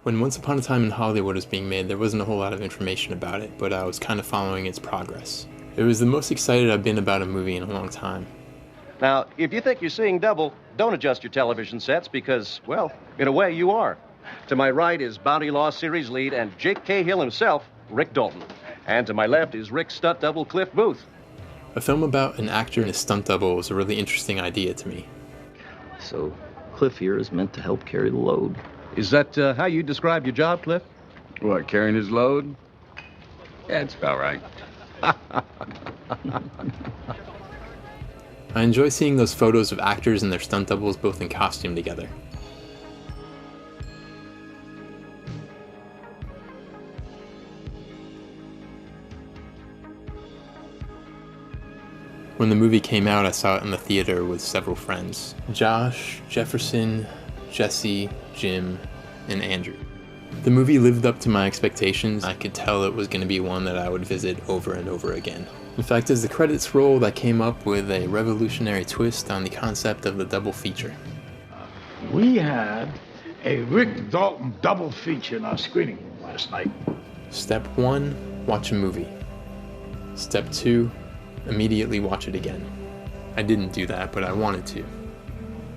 When Once Upon a Time in Hollywood was being made, there wasn't a whole lot of information about it, but I was kind of following its progress. It was the most excited I've been about a movie in a long time. Now, if you think you're seeing double, don't adjust your television sets because, well, in a way you are. To my right is Bounty Law series lead and Jake Cahill himself, Rick Dalton. And to my left is Rick's stunt double, Cliff Booth. A film about an actor and a stunt double is a really interesting idea to me. So, Cliff here is meant to help carry the load. Is that how you describe your job, Cliff? What, carrying his load? Yeah, it's about right. I enjoy seeing those photos of actors and their stunt doubles both in costume together. When the movie came out, I saw it in the theater with several friends. Josh, Jefferson, Jesse, Jim, and Andrew. The movie lived up to my expectations. I could tell it was going to be one that I would visit over and over again. In fact, as the credits rolled, I came up with a revolutionary twist on the concept of the double feature. We had a Rick Dalton double feature in our screening room last night. Step 1, watch a movie. Step 2, immediately watch it again. I didn't do that, but I wanted to.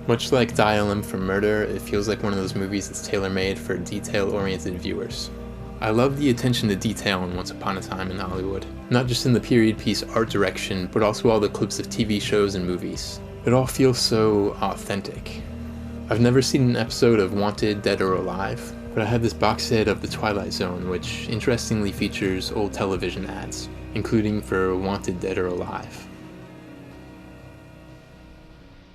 Much like Dial M for Murder, it feels like one of those movies that's tailor-made for detail-oriented viewers. I love the attention to detail in Once Upon a Time in Hollywood, not just in the period piece art direction, but also all the clips of TV shows and movies. It all feels so authentic. I've never seen an episode of Wanted, Dead or Alive, but I have this box set of The Twilight Zone, which interestingly features old television ads, including for Wanted, Dead or Alive.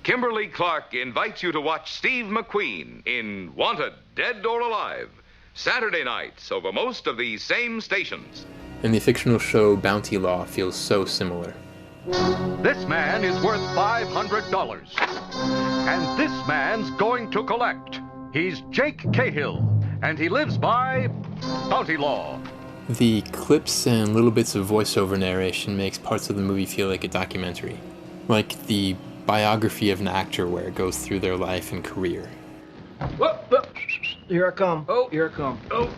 Kimberly Clark invites you to watch Steve McQueen in Wanted, Dead or Alive, Saturday nights over most of these same stations. And the fictional show Bounty Law feels so similar. This man is worth $500, and this man's going to collect. He's Jake Cahill, and he lives by Bounty Law. The clips and little bits of voiceover narration makes parts of the movie feel like a documentary, like the biography of an actor where it goes through their life and career. Whoa, whoa. Here I come. Oh, here I come. Oh.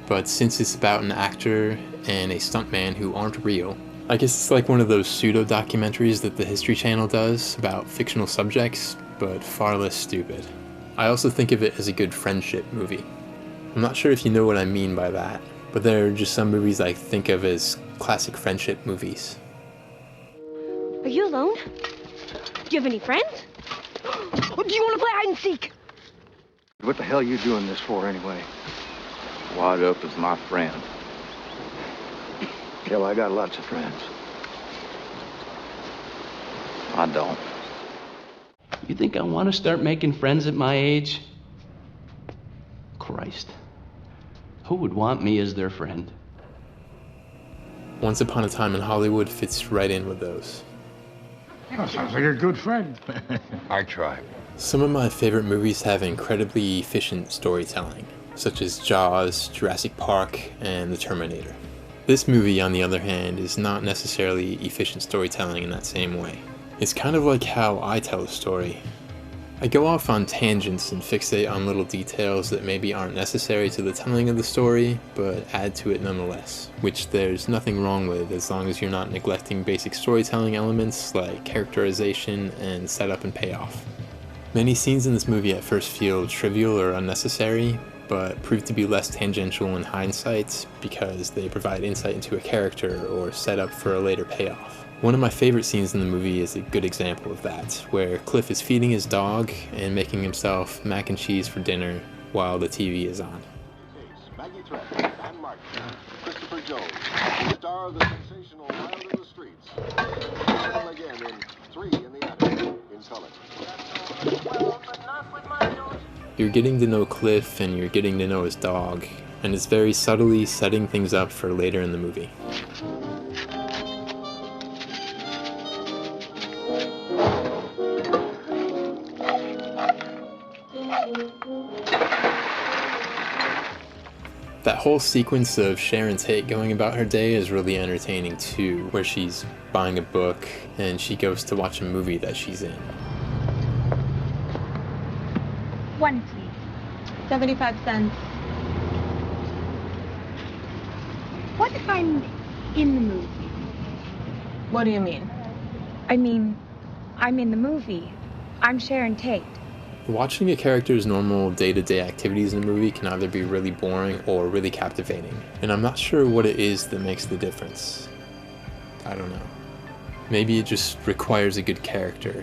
But since it's about an actor and a stuntman who aren't real, I guess it's like one of those pseudo-documentaries that the History Channel does about fictional subjects, but far less stupid. I also think of it as a good friendship movie. I'm not sure if you know what I mean by that, but there are just some movies I think of as classic friendship movies. Are you alone? Do you have any friends? Or do you want to play hide and seek? What the hell are you doing this for, anyway? Wad Up is my friend. Hell, I got lots of friends. I don't. You think I want to start making friends at my age? Christ. Who would want me as their friend? Once Upon a Time in Hollywood fits right in with those. Oh, sounds like a good friend. I try. Some of my favorite movies have incredibly efficient storytelling, such as Jaws, Jurassic Park, and The Terminator. This movie, on the other hand, is not necessarily efficient storytelling in that same way. It's kind of like how I tell a story. I go off on tangents and fixate on little details that maybe aren't necessary to the telling of the story, but add to it nonetheless, which there's nothing wrong with as long as you're not neglecting basic storytelling elements like characterization and setup and payoff. Many scenes in this movie at first feel trivial or unnecessary, but prove to be less tangential in hindsight because they provide insight into a character or set up for a later payoff. One of my favorite scenes in the movie is a good example of that, where Cliff is feeding his dog and making himself mac and cheese for dinner while the TV is on. Maggie Trent and Martin, Christopher Jones, star of the sensational Wild in the Streets. Film again in 3 in the Attic, in color. You're getting to know Cliff and you're getting to know his dog, and it's very subtly setting things up for later in the movie. That whole sequence of Sharon Tate going about her day is really entertaining too, where she's buying a book and she goes to watch a movie that she's in. One, please. 75 cents. What if I'm in the movie? What do you mean? I mean, I'm in the movie. I'm Sharon Tate. Watching a character's normal day-to-day activities in a movie can either be really boring or really captivating, and I'm not sure what it is that makes the difference. I don't know. Maybe it just requires a good character.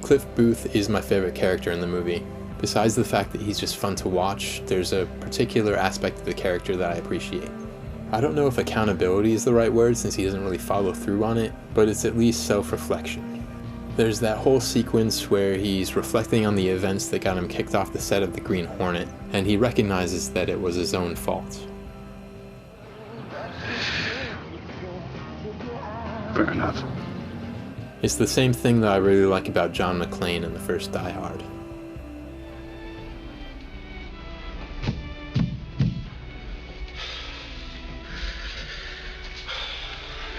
Cliff Booth is my favorite character in the movie. Besides the fact that he's just fun to watch, there's a particular aspect of the character that I appreciate. I don't know if accountability is the right word since he doesn't really follow through on it, but it's at least self-reflection. There's that whole sequence where he's reflecting on the events that got him kicked off the set of the Green Hornet, and he recognizes that it was his own fault. Fair enough. It's the same thing that I really like about John McClane in the first Die Hard.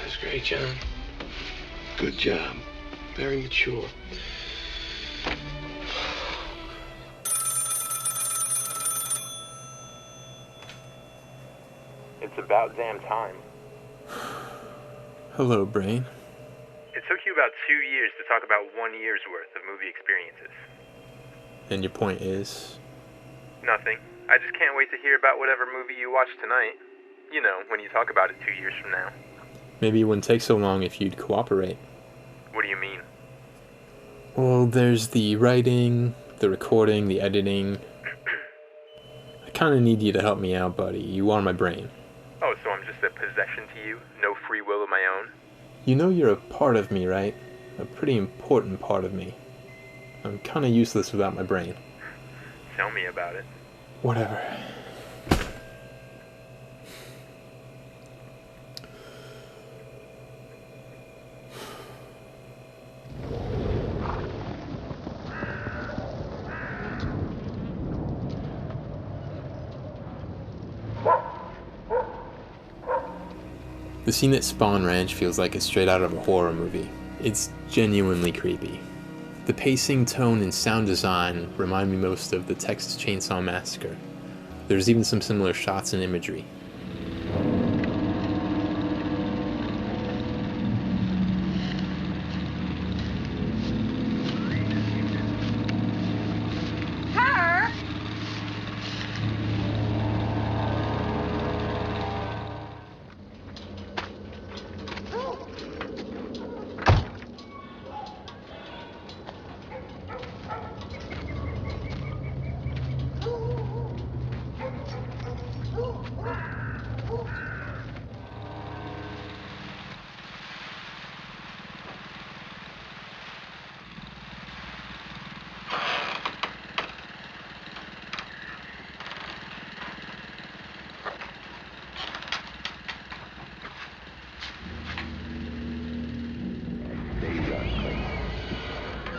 That's great, John. Good job. Very mature. It's about damn time. Hello, Brain. It took you about 2 years to talk about 1 year's worth of movie experiences. And your point is? Nothing. I just can't wait to hear about whatever movie you watch tonight. You know, when you talk about it 2 years from now. Maybe it wouldn't take so long if you'd cooperate. What do you mean? Well, there's the writing, the recording, the editing. I kinda need you to help me out, buddy. You are my brain. Oh, so I'm just a possession to you? No free will of my own? You know you're a part of me, right? A pretty important part of me. I'm kinda useless without my brain. Tell me about it. Whatever. The scene at Spawn Ranch feels like it's straight out of a horror movie. It's genuinely creepy. The pacing, tone, and sound design remind me most of the Texas Chainsaw Massacre. There's even some similar shots and imagery.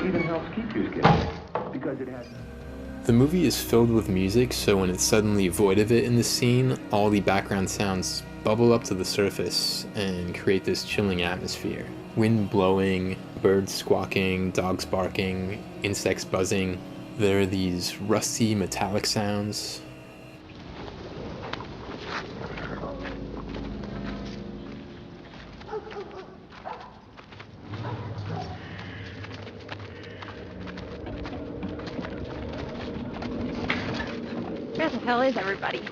Even helps keep you scared because it has. The movie is filled with music, so when it's suddenly void of it in the scene, all the background sounds bubble up to the surface and create this chilling atmosphere. Wind blowing, birds squawking, dogs barking, insects buzzing. There are these rusty metallic sounds. Where the hell is everybody?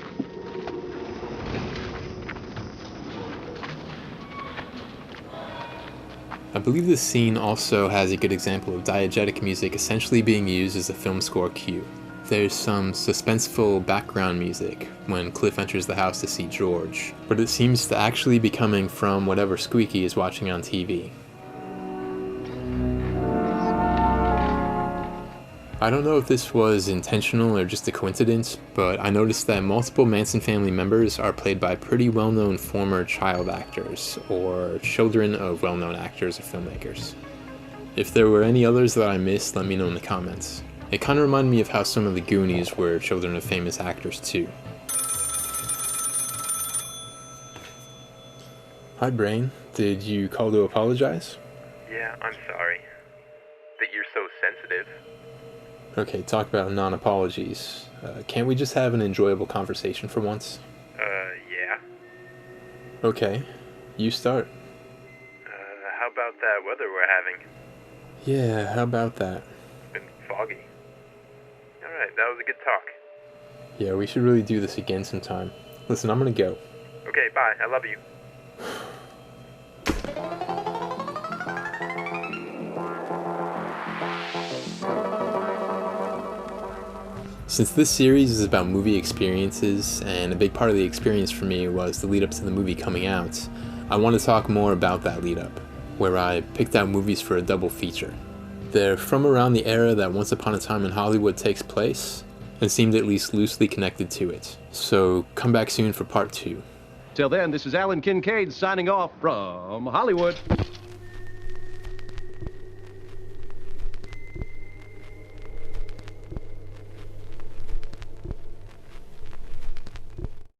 I believe this scene also has a good example of diegetic music essentially being used as a film score cue. There's some suspenseful background music when Cliff enters the house to see George, but it seems to actually be coming from whatever Squeaky is watching on TV. I don't know if this was intentional or just a coincidence, but I noticed that multiple Manson family members are played by pretty well-known former child actors, or children of well-known actors or filmmakers. If there were any others that I missed, let me know in the comments. It kind of reminded me of how some of the Goonies were children of famous actors too. Hi Brain, did you call to apologize? Yeah, I'm sorry. That you're so sensitive. Okay, talk about non-apologies. Can't we just have an enjoyable conversation for once? Yeah. Okay, you start. How about that weather we're having? Yeah, how about that? It's been foggy. Alright, that was a good talk. Yeah, we should really do this again sometime. Listen, I'm gonna go. Okay, bye. I love you. Since this series is about movie experiences, and a big part of the experience for me was the lead up to the movie coming out, I want to talk more about that lead up, where I picked out movies for a double feature. They're from around the era that Once Upon a Time in Hollywood takes place, and seemed at least loosely connected to it. So come back soon for part 2. Till then, this is Alan Kincaid signing off from Hollywood.